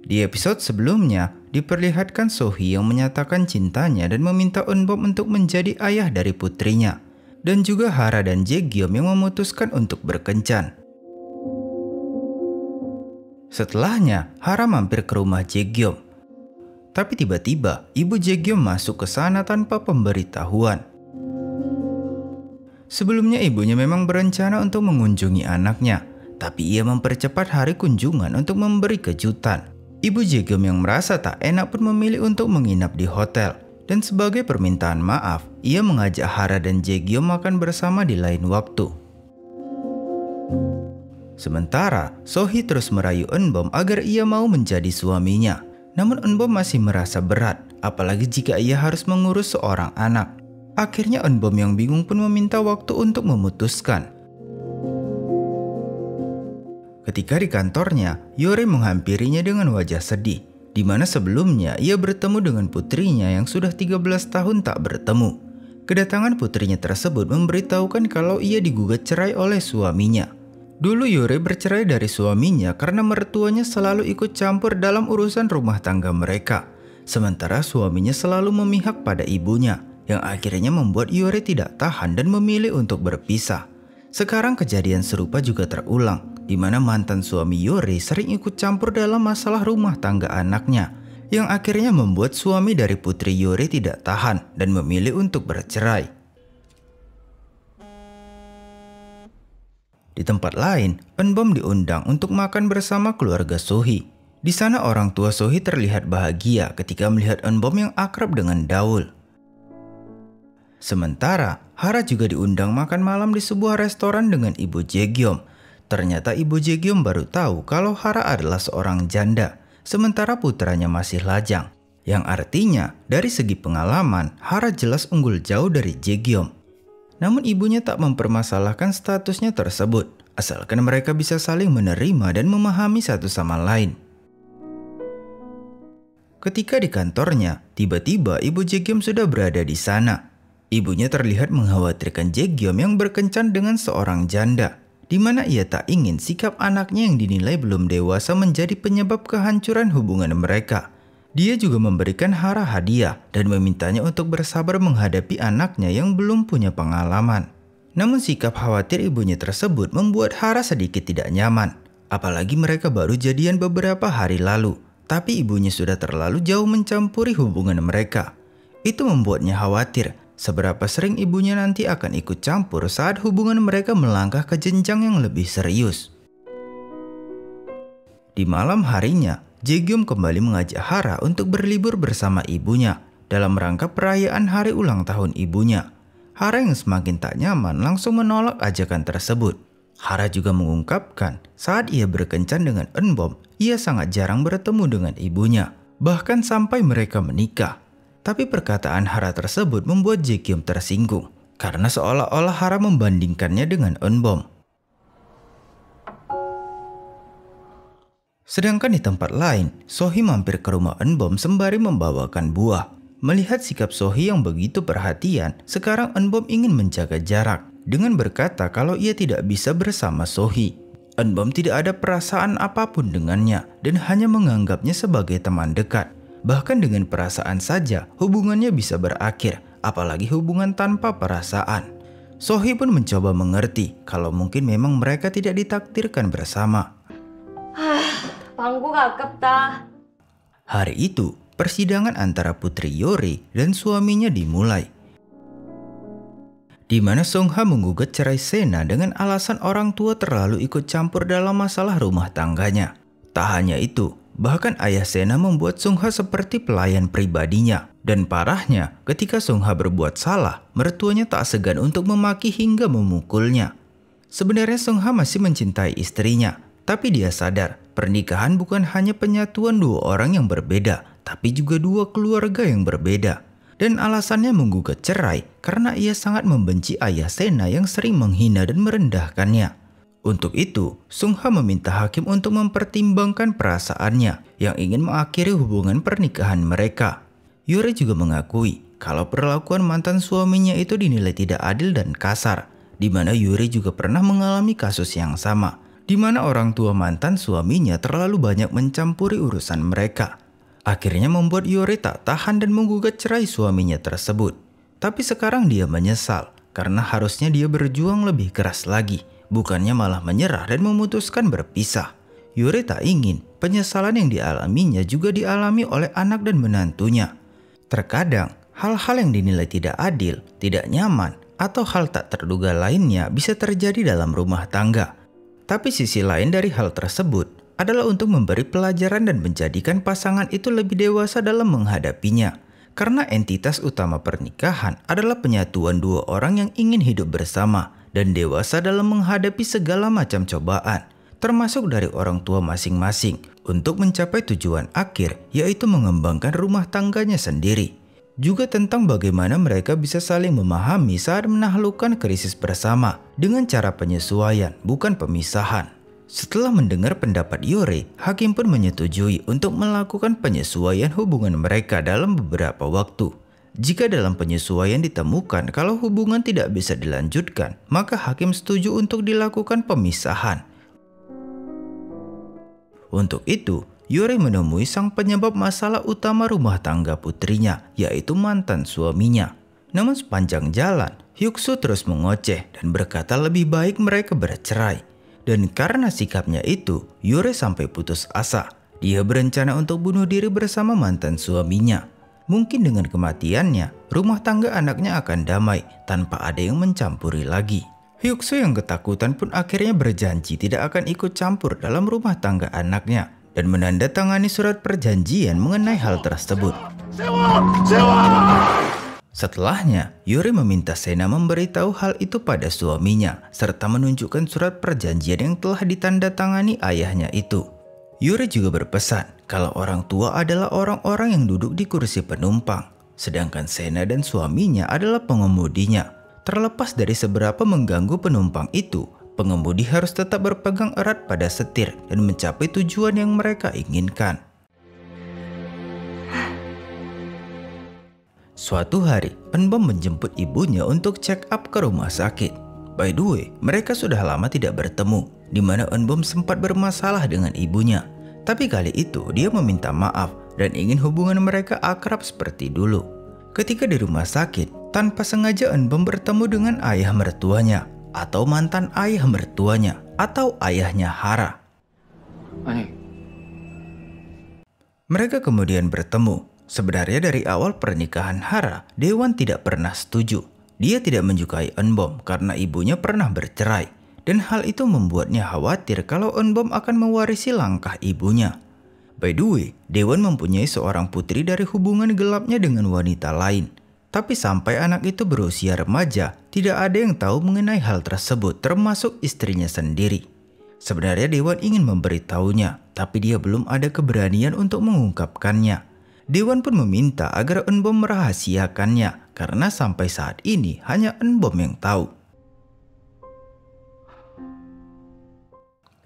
Di episode sebelumnya, diperlihatkan Sohee yang menyatakan cintanya dan meminta Eunbom untuk menjadi ayah dari putrinya. Dan juga Hara dan Jaekyum yang memutuskan untuk berkencan. Setelahnya, Hara mampir ke rumah Jaekyum. Tapi tiba-tiba, ibu Jaekyum masuk ke sana tanpa pemberitahuan. Sebelumnya ibunya memang berencana untuk mengunjungi anaknya, tapi ia mempercepat hari kunjungan untuk memberi kejutan. Ibu Jaekyum yang merasa tak enak pun memilih untuk menginap di hotel. Dan sebagai permintaan maaf, ia mengajak Hara dan Jaekyum makan bersama di lain waktu. Sementara, Sohee terus merayu Eunbom agar ia mau menjadi suaminya. Namun Eunbom masih merasa berat, apalagi jika ia harus mengurus seorang anak. Akhirnya Eunbom yang bingung pun meminta waktu untuk memutuskan. Ketika di kantornya, Yore menghampirinya dengan wajah sedih, di mana sebelumnya ia bertemu dengan putrinya yang sudah 13 tahun tak bertemu. Kedatangan putrinya tersebut memberitahukan kalau ia digugat cerai oleh suaminya. Dulu Yore bercerai dari suaminya karena mertuanya selalu ikut campur dalam urusan rumah tangga mereka. Sementara suaminya selalu memihak pada ibunya, yang akhirnya membuat Yore tidak tahan dan memilih untuk berpisah. Sekarang kejadian serupa juga terulang, di mana mantan suami Yore sering ikut campur dalam masalah rumah tangga anaknya, yang akhirnya membuat suami dari putri Yore tidak tahan dan memilih untuk bercerai. Di tempat lain, Eunbom diundang untuk makan bersama keluarga Sohee. Di sana orang tua Sohee terlihat bahagia ketika melihat Eunbom yang akrab dengan Daul. Sementara, Hara juga diundang makan malam di sebuah restoran dengan ibu Jaekyum. Ternyata ibu Jaekyum baru tahu kalau Hara adalah seorang janda, sementara putranya masih lajang. Yang artinya, dari segi pengalaman, Hara jelas unggul jauh dari Jaekyum. Namun ibunya tak mempermasalahkan statusnya tersebut, asalkan mereka bisa saling menerima dan memahami satu sama lain. Ketika di kantornya, tiba-tiba ibu Jaekyum sudah berada di sana. Ibunya terlihat mengkhawatirkan Jaekyum yang berkencan dengan seorang janda, di mana ia tak ingin sikap anaknya yang dinilai belum dewasa menjadi penyebab kehancuran hubungan mereka. Dia juga memberikan Hara hadiah dan memintanya untuk bersabar menghadapi anaknya yang belum punya pengalaman. Namun sikap khawatir ibunya tersebut membuat Hara sedikit tidak nyaman. Apalagi mereka baru jadian beberapa hari lalu, tapi ibunya sudah terlalu jauh mencampuri hubungan mereka. Itu membuatnya khawatir seberapa sering ibunya nanti akan ikut campur saat hubungan mereka melangkah ke jenjang yang lebih serius. Di malam harinya, Jaekyum kembali mengajak Hara untuk berlibur bersama ibunya dalam rangka perayaan hari ulang tahun ibunya. Hara yang semakin tak nyaman langsung menolak ajakan tersebut. Hara juga mengungkapkan saat ia berkencan dengan Eunbom, ia sangat jarang bertemu dengan ibunya, bahkan sampai mereka menikah. Tapi perkataan Hara tersebut membuat Jaekyum tersinggung, karena seolah-olah Hara membandingkannya dengan Eunbom. Sedangkan di tempat lain, Sohee mampir ke rumah Eunbom sembari membawakan buah. Melihat sikap Sohee yang begitu perhatian, sekarang Eunbom ingin menjaga jarak dengan berkata kalau ia tidak bisa bersama Sohee. Eunbom tidak ada perasaan apapun dengannya dan hanya menganggapnya sebagai teman dekat. Bahkan dengan perasaan saja, hubungannya bisa berakhir, apalagi hubungan tanpa perasaan. Sohee pun mencoba mengerti kalau mungkin memang mereka tidak ditakdirkan bersama. 방구가 아깝다. Hari itu, persidangan antara putri Yore dan suaminya dimulai. Di mana Songha menggugat cerai Sena dengan alasan orang tua terlalu ikut campur dalam masalah rumah tangganya. Tak hanya itu, bahkan ayah Sena membuat Songha seperti pelayan pribadinya. Dan parahnya, ketika Songha berbuat salah, mertuanya tak segan untuk memaki hingga memukulnya. Sebenarnya Songha masih mencintai istrinya, tapi dia sadar pernikahan bukan hanya penyatuan dua orang yang berbeda, tapi juga dua keluarga yang berbeda. Dan alasannya menggugat cerai karena ia sangat membenci ayah Sena yang sering menghina dan merendahkannya. Untuk itu, Sung Ha meminta hakim untuk mempertimbangkan perasaannya yang ingin mengakhiri hubungan pernikahan mereka. Yuri juga mengakui kalau perlakuan mantan suaminya itu dinilai tidak adil dan kasar, di mana Yuri juga pernah mengalami kasus yang sama, di mana orang tua mantan suaminya terlalu banyak mencampuri urusan mereka. Akhirnya membuat Yuri tak tahan dan menggugat cerai suaminya tersebut. Tapi sekarang dia menyesal karena harusnya dia berjuang lebih keras lagi, bukannya malah menyerah dan memutuskan berpisah. Yuri tak ingin penyesalan yang dialaminya juga dialami oleh anak dan menantunya. Terkadang, hal-hal yang dinilai tidak adil, tidak nyaman, atau hal tak terduga lainnya bisa terjadi dalam rumah tangga. Tapi sisi lain dari hal tersebut adalah untuk memberi pelajaran dan menjadikan pasangan itu lebih dewasa dalam menghadapinya. Karena entitas utama pernikahan adalah penyatuan dua orang yang ingin hidup bersama dan dewasa dalam menghadapi segala macam cobaan, termasuk dari orang tua masing-masing, untuk mencapai tujuan akhir, yaitu mengembangkan rumah tangganya sendiri. Juga tentang bagaimana mereka bisa saling memahami saat menaklukkan krisis bersama dengan cara penyesuaian, bukan pemisahan. Setelah mendengar pendapat Yuri, hakim pun menyetujui untuk melakukan penyesuaian hubungan mereka dalam beberapa waktu. Jika dalam penyesuaian ditemukan kalau hubungan tidak bisa dilanjutkan, maka hakim setuju untuk dilakukan pemisahan. Untuk itu, Yuri menemui sang penyebab masalah utama rumah tangga putrinya, yaitu mantan suaminya. Namun sepanjang jalan, Hyuk-soo terus mengoceh dan berkata lebih baik mereka bercerai. Dan karena sikapnya itu, Yuri sampai putus asa. Dia berencana untuk bunuh diri bersama mantan suaminya. Mungkin dengan kematiannya, rumah tangga anaknya akan damai tanpa ada yang mencampuri lagi. Hyuk-soo yang ketakutan pun akhirnya berjanji tidak akan ikut campur dalam rumah tangga anaknya dan menandatangani surat perjanjian mengenai hal tersebut. Setelahnya, Yuri meminta Sena memberitahu hal itu pada suaminya serta menunjukkan surat perjanjian yang telah ditandatangani ayahnya itu. Yuri juga berpesan kalau orang tua adalah orang-orang yang duduk di kursi penumpang, sedangkan Sena dan suaminya adalah pengemudinya. Terlepas dari seberapa mengganggu penumpang itu, pengemudi harus tetap berpegang erat pada setir dan mencapai tujuan yang mereka inginkan. Suatu hari, Eunbom menjemput ibunya untuk check up ke rumah sakit. By the way, mereka sudah lama tidak bertemu, di mana Eunbom sempat bermasalah dengan ibunya. Tapi kali itu dia meminta maaf dan ingin hubungan mereka akrab seperti dulu. Ketika di rumah sakit, tanpa sengaja Eunbom bertemu dengan ayah mertuanya, atau mantan ayah mertuanya, atau ayahnya Hara. Mereka kemudian bertemu. Sebenarnya dari awal pernikahan Hara, Daewon tidak pernah setuju. Dia tidak menyukai Eunbom karena ibunya pernah bercerai, dan hal itu membuatnya khawatir kalau Eunbom akan mewarisi langkah ibunya. By the way, Daewon mempunyai seorang putri dari hubungan gelapnya dengan wanita lain. Tapi sampai anak itu berusia remaja, tidak ada yang tahu mengenai hal tersebut, termasuk istrinya sendiri. Sebenarnya Daewon ingin memberitahunya, tapi dia belum ada keberanian untuk mengungkapkannya. Daewon pun meminta agar Eunbom merahasiakannya, karena sampai saat ini hanya Eunbom yang tahu.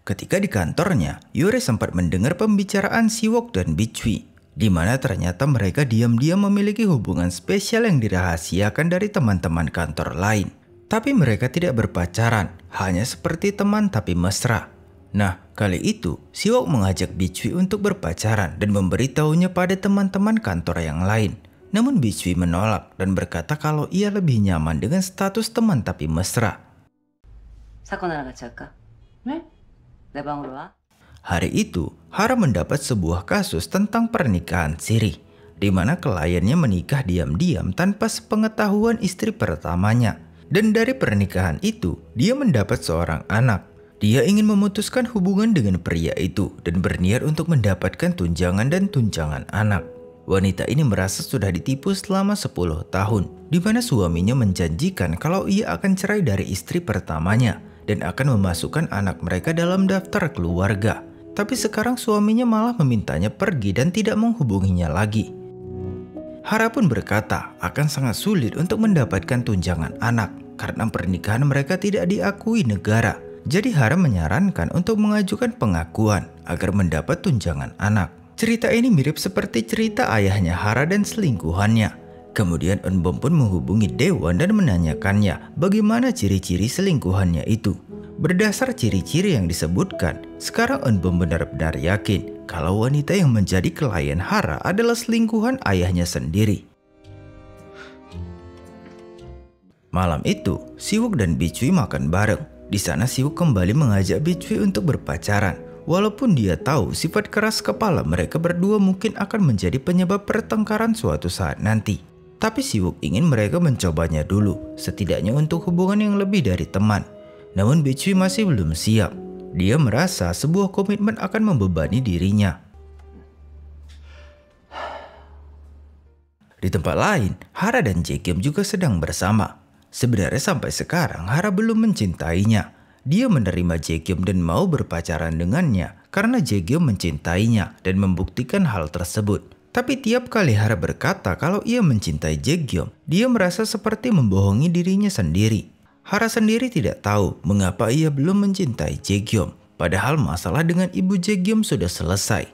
Ketika di kantornya, Yuri sempat mendengar pembicaraan Siwok dan Bichwi, di mana ternyata mereka diam-diam memiliki hubungan spesial yang dirahasiakan dari teman-teman kantor lain. Tapi mereka tidak berpacaran, hanya seperti teman tapi mesra. Nah, kali itu Siwok mengajak Bichwi untuk berpacaran dan memberitahunya pada teman-teman kantor yang lain. Namun Bichwi menolak dan berkata kalau ia lebih nyaman dengan status teman tapi mesra. Hari itu, Hara mendapat sebuah kasus tentang pernikahan siri, di mana kliennya menikah diam-diam tanpa sepengetahuan istri pertamanya. Dan dari pernikahan itu, dia mendapat seorang anak. Dia ingin memutuskan hubungan dengan pria itu dan berniat untuk mendapatkan tunjangan dan tunjangan anak. Wanita ini merasa sudah ditipu selama 10 tahun, di mana suaminya menjanjikan kalau ia akan cerai dari istri pertamanya dan akan memasukkan anak mereka dalam daftar keluarga. Tapi sekarang suaminya malah memintanya pergi dan tidak menghubunginya lagi. Hara pun berkata akan sangat sulit untuk mendapatkan tunjangan anak karena pernikahan mereka tidak diakui negara. Jadi Hara menyarankan untuk mengajukan pengakuan agar mendapat tunjangan anak. Cerita ini mirip seperti cerita ayahnya Hara dan selingkuhannya. Kemudian Eunbom pun menghubungi Daewon dan menanyakannya bagaimana ciri-ciri selingkuhannya itu. Berdasar ciri-ciri yang disebutkan, sekarang Eunbom benar-benar yakin kalau wanita yang menjadi klien Hara adalah selingkuhan ayahnya sendiri. Malam itu, Siwook dan Bichui makan bareng. Di sana Siwook kembali mengajak Bichui untuk berpacaran. Walaupun dia tahu sifat keras kepala mereka berdua mungkin akan menjadi penyebab pertengkaran suatu saat nanti. Tapi Siwook ingin mereka mencobanya dulu, setidaknya untuk hubungan yang lebih dari teman. Namun Bichui masih belum siap. Dia merasa sebuah komitmen akan membebani dirinya. Di tempat lain, Hara dan Jaegeum juga sedang bersama. Sebenarnya sampai sekarang Hara belum mencintainya. Dia menerima Jaegeum dan mau berpacaran dengannya karena Jaegeum mencintainya dan membuktikan hal tersebut. Tapi tiap kali Hara berkata kalau ia mencintai Jaegeum, dia merasa seperti membohongi dirinya sendiri. Hara sendiri tidak tahu mengapa ia belum mencintai Jaegeum, padahal masalah dengan ibu Jaegeum sudah selesai.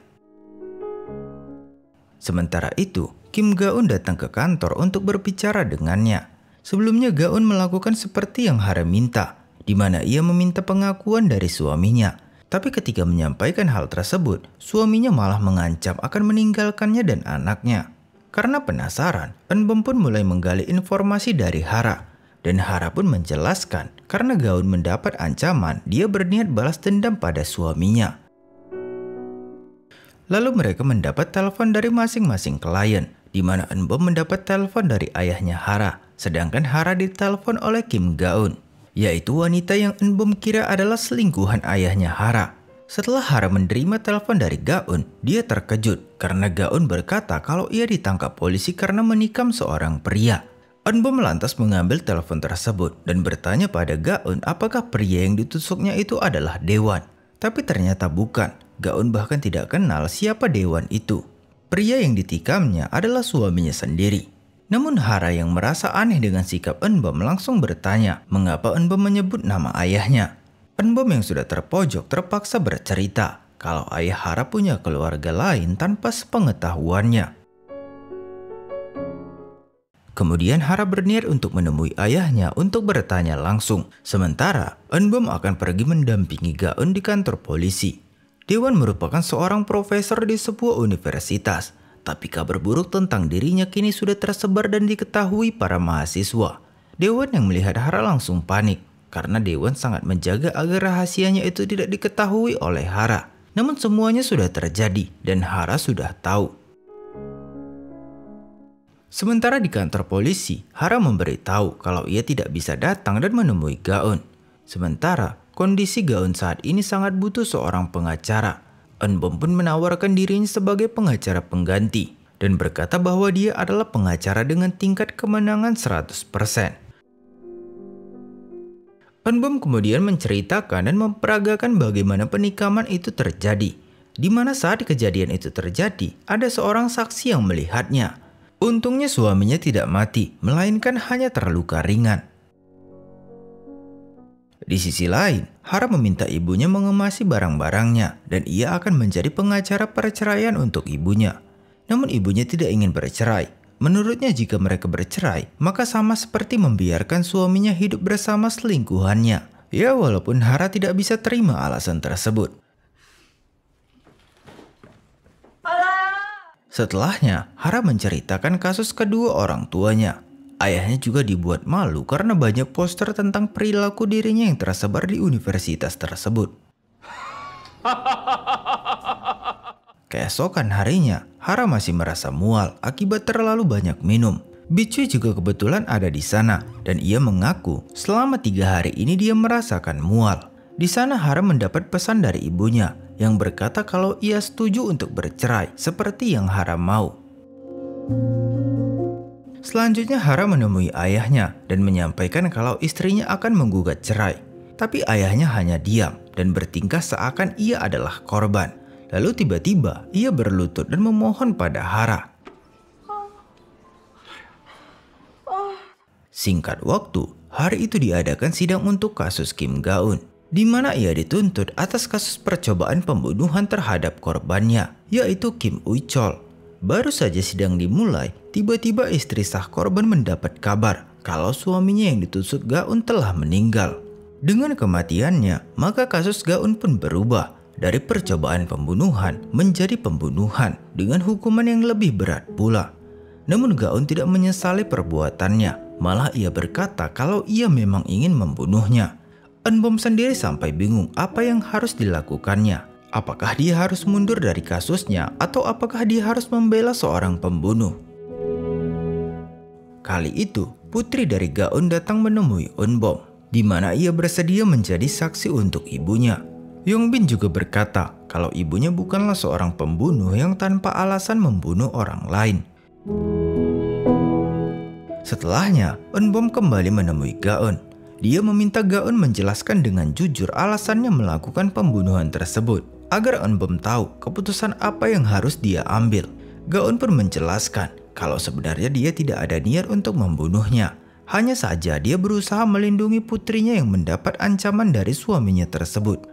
Sementara itu, Kim Ga-eun datang ke kantor untuk berbicara dengannya. Sebelumnya Ga-eun melakukan seperti yang Hara minta, di mana ia meminta pengakuan dari suaminya. Tapi ketika menyampaikan hal tersebut, suaminya malah mengancam akan meninggalkannya dan anaknya. Karena penasaran, Eunbom pun mulai menggali informasi dari Hara. Dan Hara pun menjelaskan karena Ga-eun mendapat ancaman, dia berniat balas dendam pada suaminya. Lalu mereka mendapat telepon dari masing-masing klien, di mana Eunbom mendapat telepon dari ayahnya Hara. Sedangkan Hara ditelepon oleh Kim Ga-eun, yaitu wanita yang Eunbom kira adalah selingkuhan ayahnya Hara. Setelah Hara menerima telepon dari Ga-eun, dia terkejut karena Ga-eun berkata kalau ia ditangkap polisi karena menikam seorang pria. Eunbom lantas mengambil telepon tersebut dan bertanya pada Ga-eun apakah pria yang ditusuknya itu adalah Daewon. Tapi ternyata bukan. Ga-eun bahkan tidak kenal siapa Daewon itu. Pria yang ditikamnya adalah suaminya sendiri. Namun Hara yang merasa aneh dengan sikap Eunbom langsung bertanya mengapa Eunbom menyebut nama ayahnya. Eunbom yang sudah terpojok terpaksa bercerita kalau ayah Hara punya keluarga lain tanpa sepengetahuannya. Kemudian Hara berniat untuk menemui ayahnya untuk bertanya langsung. Sementara Eunbom akan pergi mendampingi Ga-eun di kantor polisi. Daewon merupakan seorang profesor di sebuah universitas. Tapi kabar buruk tentang dirinya kini sudah tersebar dan diketahui para mahasiswa. Daewon yang melihat Hara langsung panik. Karena Daewon sangat menjaga agar rahasianya itu tidak diketahui oleh Hara. Namun semuanya sudah terjadi dan Hara sudah tahu. Sementara di kantor polisi, Hara memberitahu kalau ia tidak bisa datang dan menemui Ga-eun. Sementara kondisi Ga-eun saat ini sangat butuh seorang pengacara. Eunbom pun menawarkan dirinya sebagai pengacara pengganti dan berkata bahwa dia adalah pengacara dengan tingkat kemenangan 100%. Eunbom kemudian menceritakan dan memperagakan bagaimana penikaman itu terjadi, di mana saat kejadian itu terjadi, ada seorang saksi yang melihatnya. Untungnya suaminya tidak mati, melainkan hanya terluka ringan. Di sisi lain, Hara meminta ibunya mengemasi barang-barangnya dan ia akan menjadi pengacara perceraian untuk ibunya. Namun ibunya tidak ingin bercerai. Menurutnya jika mereka bercerai, maka sama seperti membiarkan suaminya hidup bersama selingkuhannya. Ya walaupun Hara tidak bisa terima alasan tersebut. Setelahnya, Hara menceritakan kasus kedua orang tuanya. Ayahnya juga dibuat malu karena banyak poster tentang perilaku dirinya yang tersebar di universitas tersebut. Keesokan harinya, Hara masih merasa mual akibat terlalu banyak minum. Bichui juga kebetulan ada di sana dan ia mengaku selama 3 hari ini dia merasakan mual. Di sana Hara mendapat pesan dari ibunya yang berkata kalau ia setuju untuk bercerai seperti yang Hara mau. Selanjutnya Hara menemui ayahnya dan menyampaikan kalau istrinya akan menggugat cerai. Tapi ayahnya hanya diam dan bertingkah seakan ia adalah korban. Lalu tiba-tiba ia berlutut dan memohon pada Hara. Singkat waktu, hari itu diadakan sidang untuk kasus Kim Ga-eun. di mana ia dituntut atas kasus percobaan pembunuhan terhadap korbannya, yaitu Kim Uy-chol. Baru saja sidang dimulai, tiba-tiba istri sah korban mendapat kabar kalau suaminya yang ditusuk Ga-eun telah meninggal. Dengan kematiannya, maka kasus Ga-eun pun berubah dari percobaan pembunuhan menjadi pembunuhan dengan hukuman yang lebih berat pula. Namun Ga-eun tidak menyesali perbuatannya, malah ia berkata kalau ia memang ingin membunuhnya. Eun-bom sendiri sampai bingung apa yang harus dilakukannya. Apakah dia harus mundur dari kasusnya atau apakah dia harus membela seorang pembunuh? Kali itu, putri dari Ga-eun datang menemui Eun-bom, di mana ia bersedia menjadi saksi untuk ibunya. Yongbin juga berkata kalau ibunya bukanlah seorang pembunuh yang tanpa alasan membunuh orang lain. Setelahnya, Eun-bom kembali menemui Ga-eun. Dia meminta Ga-eun menjelaskan dengan jujur alasannya melakukan pembunuhan tersebut, agar Eun-bom tahu keputusan apa yang harus dia ambil. Ga-eun pun menjelaskan kalau sebenarnya dia tidak ada niat untuk membunuhnya. Hanya saja dia berusaha melindungi putrinya yang mendapat ancaman dari suaminya tersebut.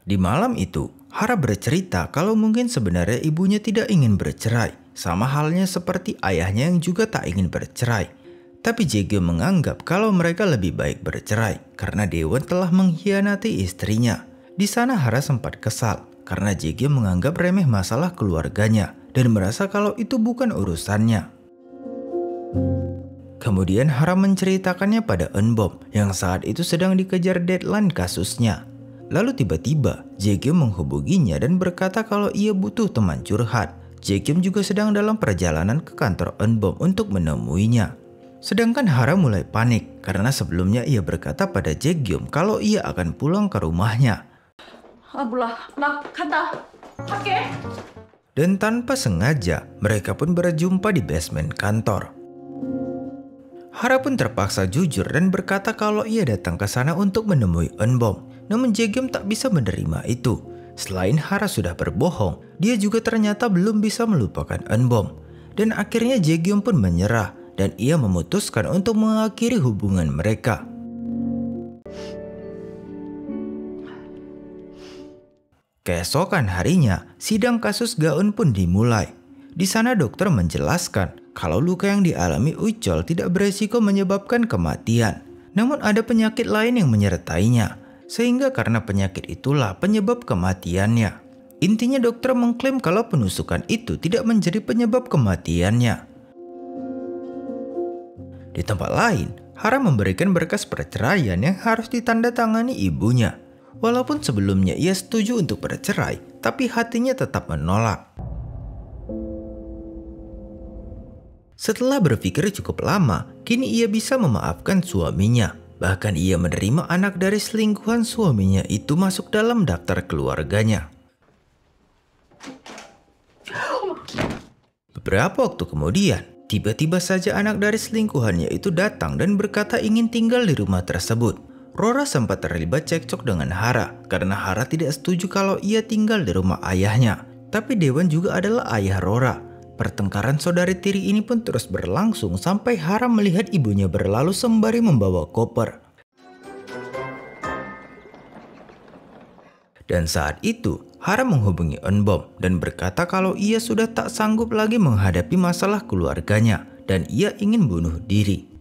Di malam itu, Hara bercerita kalau mungkin sebenarnya ibunya tidak ingin bercerai, sama halnya seperti ayahnya yang juga tak ingin bercerai. Tapi Jae-gyeom menganggap kalau mereka lebih baik bercerai karena Daewon telah mengkhianati istrinya. Di sana Hara sempat kesal karena Jae-gyeom menganggap remeh masalah keluarganya dan merasa kalau itu bukan urusannya. Kemudian Hara menceritakannya pada Eun-bom yang saat itu sedang dikejar deadline kasusnya. Lalu tiba-tiba Jae-gyeom menghubunginya dan berkata kalau ia butuh teman curhat. Jae-gyeom juga sedang dalam perjalanan ke kantor Eun-bom untuk menemuinya. Sedangkan Hara mulai panik karena sebelumnya ia berkata pada Jae-gyeom kalau ia akan pulang ke rumahnya. Dan tanpa sengaja mereka pun berjumpa di basement kantor. Hara pun terpaksa jujur dan berkata kalau ia datang ke sana untuk menemui Eun-bom. Namun Jae-gyeom tak bisa menerima itu. Selain Hara sudah berbohong, dia juga ternyata belum bisa melupakan Eun-bom. Dan akhirnya Jae-gyeom pun menyerah dan ia memutuskan untuk mengakhiri hubungan mereka. Keesokan harinya, sidang kasus Ga-eun pun dimulai. Di sana dokter menjelaskan kalau luka yang dialami Uy-chol tidak beresiko menyebabkan kematian. Namun ada penyakit lain yang menyertainya. Sehingga karena penyakit itulah penyebab kematiannya. Intinya dokter mengklaim kalau penusukan itu tidak menjadi penyebab kematiannya. Di tempat lain, Hara memberikan berkas perceraian yang harus ditandatangani ibunya. Walaupun sebelumnya ia setuju untuk bercerai, tapi hatinya tetap menolak. Setelah berpikir cukup lama, kini ia bisa memaafkan suaminya. Bahkan ia menerima anak dari selingkuhan suaminya itu masuk dalam daftar keluarganya. Beberapa waktu kemudian, tiba-tiba saja anak dari selingkuhannya itu datang dan berkata ingin tinggal di rumah tersebut. Rora sempat terlibat cekcok dengan Hara karena Hara tidak setuju kalau ia tinggal di rumah ayahnya. Tapi Daewon juga adalah ayah Rora. Pertengkaran saudari tiri ini pun terus berlangsung sampai Hara melihat ibunya berlalu sembari membawa koper. Dan saat itu, Hara menghubungi Eun-bom dan berkata kalau ia sudah tak sanggup lagi menghadapi masalah keluarganya dan ia ingin bunuh diri.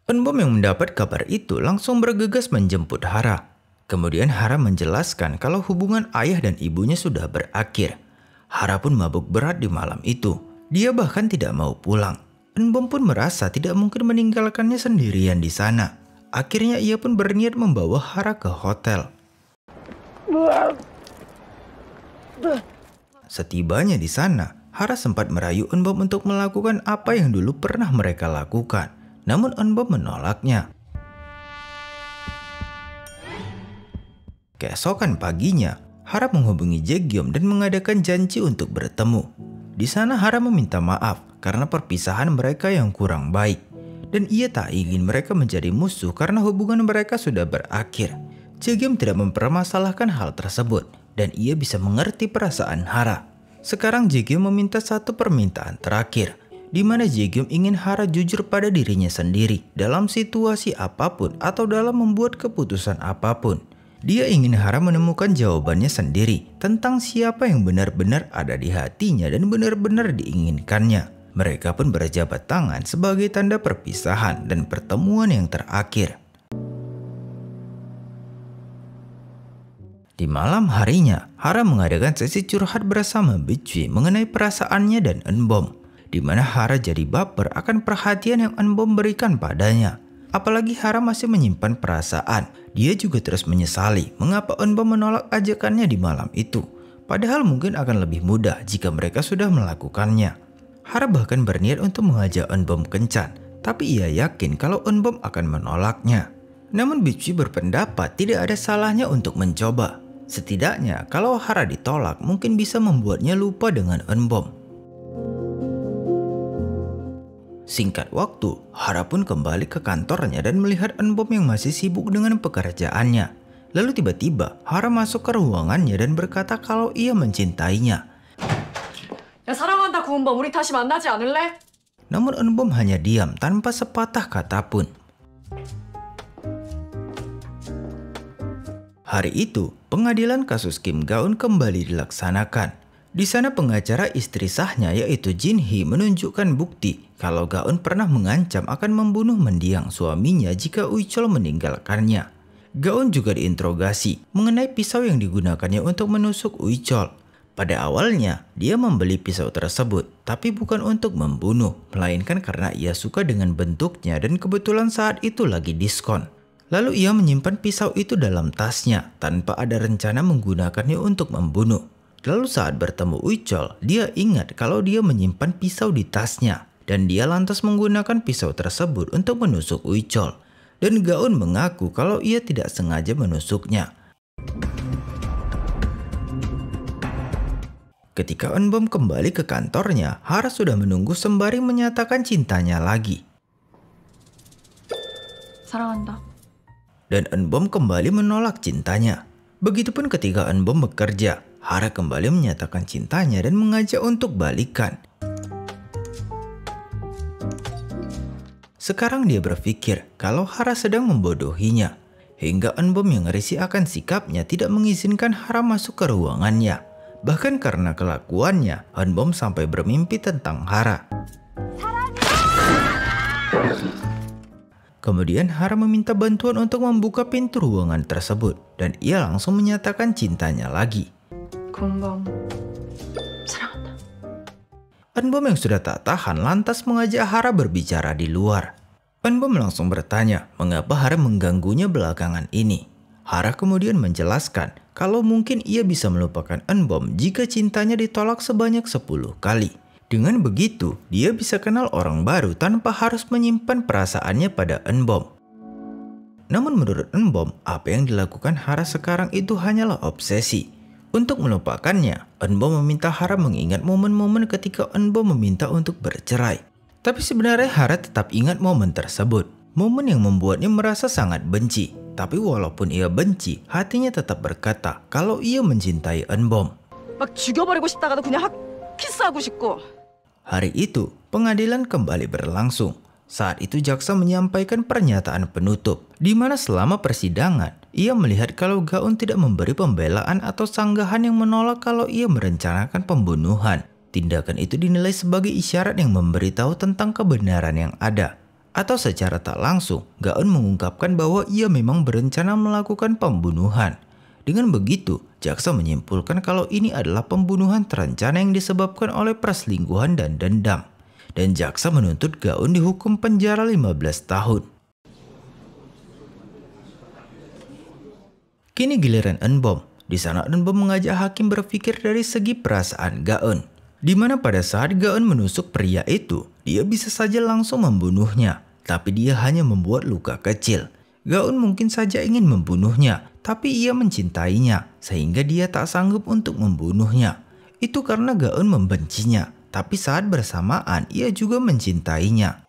Eun-bom yang mendapat kabar itu langsung bergegas menjemput Hara. Kemudian Hara menjelaskan kalau hubungan ayah dan ibunya sudah berakhir. Hara pun mabuk berat di malam itu. Dia bahkan tidak mau pulang. Eun-bom pun merasa tidak mungkin meninggalkannya sendirian di sana. Akhirnya ia pun berniat membawa Hara ke hotel. Setibanya di sana, Hara sempat merayu Eun-bom untuk melakukan apa yang dulu pernah mereka lakukan. Namun Eun-bom menolaknya. Keesokan paginya, Hara menghubungi Jae-gyeom dan mengadakan janji untuk bertemu. Di sana Hara meminta maaf karena perpisahan mereka yang kurang baik. Dan ia tak ingin mereka menjadi musuh karena hubungan mereka sudah berakhir. Jae-gyeom tidak mempermasalahkan hal tersebut. dan ia bisa mengerti perasaan Hara. Sekarang Jaegeum meminta satu permintaan terakhir, di mana Jaegeum ingin Hara jujur pada dirinya sendiri dalam situasi apapun atau dalam membuat keputusan apapun. Dia ingin Hara menemukan jawabannya sendiri tentang siapa yang benar-benar ada di hatinya dan benar-benar diinginkannya. Mereka pun berjabat tangan sebagai tanda perpisahan dan pertemuan yang terakhir. Di malam harinya, Hara mengadakan sesi curhat bersama Bitchui mengenai perasaannya dan Eunbom, di mana Hara jadi baper akan perhatian yang Eunbom berikan padanya. Apalagi Hara masih menyimpan perasaan, dia juga terus menyesali mengapa Eunbom menolak ajakannya di malam itu. Padahal mungkin akan lebih mudah jika mereka sudah melakukannya. Hara bahkan berniat untuk mengajak Eunbom kencan, tapi ia yakin kalau Eunbom akan menolaknya. Namun Bitchui berpendapat tidak ada salahnya untuk mencoba. Setidaknya kalau Hara ditolak mungkin bisa membuatnya lupa dengan Eunbom. Singkat waktu, Hara pun kembali ke kantornya dan melihat Eunbom yang masih sibuk dengan pekerjaannya. Lalu tiba-tiba Hara masuk ke ruangannya dan berkata kalau ia mencintainya. 야, 사랑한다, 구은범. 우리 다시 만나지 않을래? Namun Eunbom hanya diam tanpa sepatah kata pun. Hari itu, pengadilan kasus Kim Ga-eun kembali dilaksanakan. Di sana pengacara istri sahnya yaitu Jin Hee menunjukkan bukti kalau Ga-eun pernah mengancam akan membunuh mendiang suaminya jika Uichol meninggalkannya. Ga-eun juga diinterogasi mengenai pisau yang digunakannya untuk menusuk Uichol. Pada awalnya, dia membeli pisau tersebut, tapi bukan untuk membunuh, melainkan karena ia suka dengan bentuknya dan kebetulan saat itu lagi diskon. Lalu ia menyimpan pisau itu dalam tasnya, tanpa ada rencana menggunakannya untuk membunuh. Lalu saat bertemu Uichol, dia ingat kalau dia menyimpan pisau di tasnya, dan dia lantas menggunakan pisau tersebut untuk menusuk Uichol. Dan Ga-eun mengaku kalau ia tidak sengaja menusuknya. Ketika Eunbom kembali ke kantornya, Hara sudah menunggu sembari menyatakan cintanya lagi. 사랑한다. Dan Eunbom kembali menolak cintanya. Begitupun ketika Eunbom bekerja, Hara kembali menyatakan cintanya dan mengajak untuk balikan. Sekarang dia berpikir kalau Hara sedang membodohinya, hingga Eunbom yang risih akan sikapnya tidak mengizinkan Hara masuk ke ruangannya. Bahkan karena kelakuannya, Eunbom sampai bermimpi tentang Hara. Kemudian Hara meminta bantuan untuk membuka pintu ruangan tersebut, dan ia langsung menyatakan cintanya lagi. 구은범, 사랑한다. Eunbom yang sudah tak tahan lantas mengajak Hara berbicara di luar. Eunbom langsung bertanya mengapa Hara mengganggunya belakangan ini. Hara kemudian menjelaskan kalau mungkin ia bisa melupakan Eunbom jika cintanya ditolak sebanyak 10 kali. Dengan begitu, dia bisa kenal orang baru tanpa harus menyimpan perasaannya pada Eunbom. Namun menurut Eunbom, apa yang dilakukan Hara sekarang itu hanyalah obsesi. Untuk melupakannya, Eunbom meminta Hara mengingat momen-momen ketika Eunbom meminta untuk bercerai. Tapi sebenarnya Hara tetap ingat momen tersebut. Momen yang membuatnya merasa sangat benci. Tapi walaupun ia benci, hatinya tetap berkata kalau ia mencintai Eunbom. 막 죽여버리고 싶다가도 그냥 키스하고 싶고. Hari itu, pengadilan kembali berlangsung. Saat itu jaksa menyampaikan pernyataan penutup, di mana selama persidangan, ia melihat kalau Ga-eun tidak memberi pembelaan atau sanggahan yang menolak kalau ia merencanakan pembunuhan. Tindakan itu dinilai sebagai isyarat yang memberitahu tentang kebenaran yang ada. Atau secara tak langsung, Ga-eun mengungkapkan bahwa ia memang berencana melakukan pembunuhan. Dengan begitu, jaksa menyimpulkan kalau ini adalah pembunuhan terencana yang disebabkan oleh perselingkuhan dan dendam. Dan jaksa menuntut Ga-eun dihukum penjara 15 tahun. Kini giliran Eunbom. Di sana Eunbom mengajak hakim berpikir dari segi perasaan Ga-eun. Di mana pada saat Ga-eun menusuk pria itu, dia bisa saja langsung membunuhnya, tapi dia hanya membuat luka kecil. Ga-eun mungkin saja ingin membunuhnya, tapi ia mencintainya, sehingga dia tak sanggup untuk membunuhnya. Itu karena Ga-eun membencinya, tapi saat bersamaan ia juga mencintainya.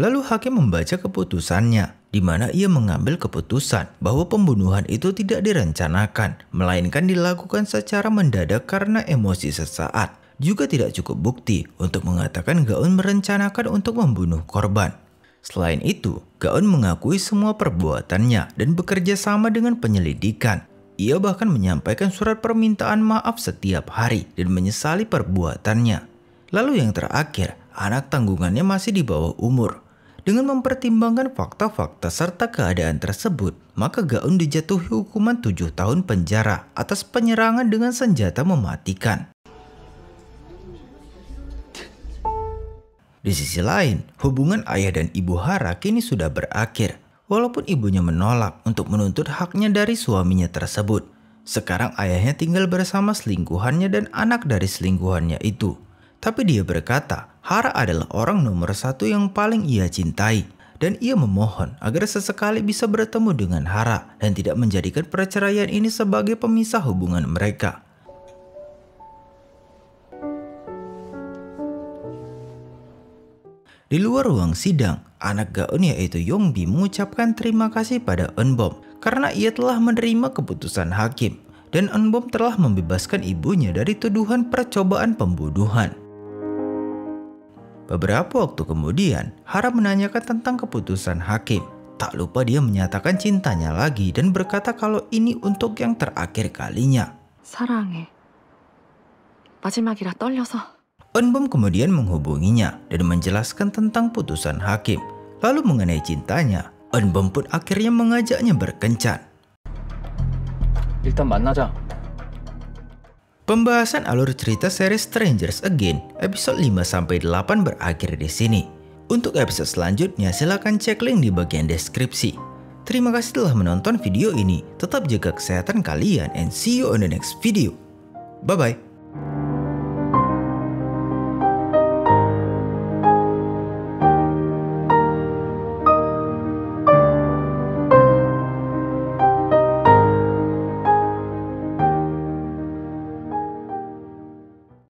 Lalu hakim membaca keputusannya, di mana ia mengambil keputusan bahwa pembunuhan itu tidak direncanakan, melainkan dilakukan secara mendadak karena emosi sesaat. Juga tidak cukup bukti untuk mengatakan Gaun merencanakan untuk membunuh korban. Selain itu, Gaun mengakui semua perbuatannya dan bekerja sama dengan penyelidikan. Ia bahkan menyampaikan surat permintaan maaf setiap hari dan menyesali perbuatannya. Lalu yang terakhir, anak tanggungannya masih di bawah umur. Dengan mempertimbangkan fakta-fakta serta keadaan tersebut, maka Gaun dijatuhi hukuman 7 tahun penjara atas penyerangan dengan senjata mematikan. Di sisi lain, hubungan ayah dan ibu Hara kini sudah berakhir. Walaupun ibunya menolak untuk menuntut haknya dari suaminya tersebut. Sekarang ayahnya tinggal bersama selingkuhannya dan anak dari selingkuhannya itu. Tapi dia berkata, Hara adalah orang nomor 1 yang paling ia cintai. Dan ia memohon agar sesekali bisa bertemu dengan Hara dan tidak menjadikan perceraian ini sebagai pemisah hubungan mereka. Di luar ruang sidang, anak Gaun yaitu Yongbi mengucapkan terima kasih pada Eunbom karena ia telah menerima keputusan hakim dan Eunbom telah membebaskan ibunya dari tuduhan percobaan pembunuhan. Beberapa waktu kemudian, Hara menanyakan tentang keputusan hakim. Tak lupa dia menyatakan cintanya lagi dan berkata kalau ini untuk yang terakhir kalinya. 사랑해. 마지막이라 떨려서. Eunbom kemudian menghubunginya dan menjelaskan tentang putusan hakim. Lalu mengenai cintanya, Eunbom pun akhirnya mengajaknya berkencan. 일단 만나자. Pembahasan alur cerita seri Strangers Again episode 5-8 berakhir di sini. Untuk episode selanjutnya silahkan cek link di bagian deskripsi. Terima kasih telah menonton video ini. Tetap jaga kesehatan kalian and see you on the next video. Bye bye.